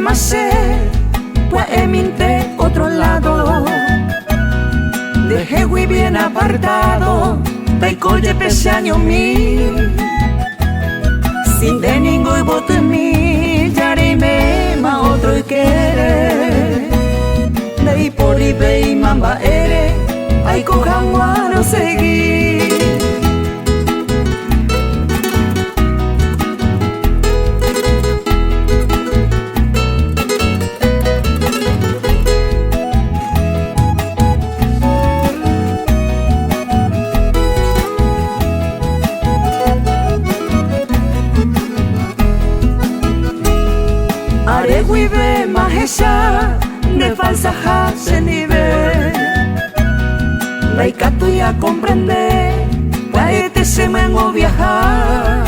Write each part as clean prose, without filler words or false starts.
masé, pues eminte otro lado. Dejé muy bien apartado, peicolle pese año mí. Sin de ningún voto en mí, yarime ma otro y quiere. De y por y ve y mamba ere, ay cojan guano seguir. Areguibe mahesha de falsa ja se nivel. Laicatu ya comprende, paete se me hago viajar.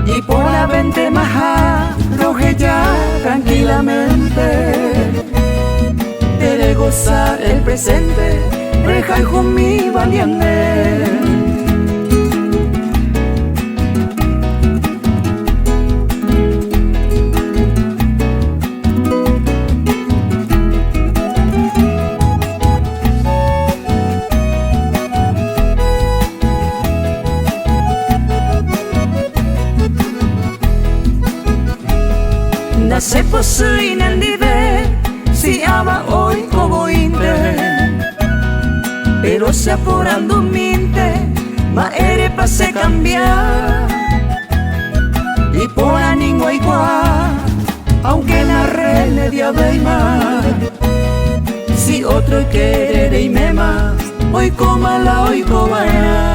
Y por la vente maja, roje ya tranquilamente. Quiere gozar el presente, reja y con mi valiente. Se posee en el nivel, si ama hoy como inte, pero se aforando minte, ma ere pa se cambiar, y por la ningua igual, aunque la reine de abeima, si otro querer y mema, hoy coma la hoy coma.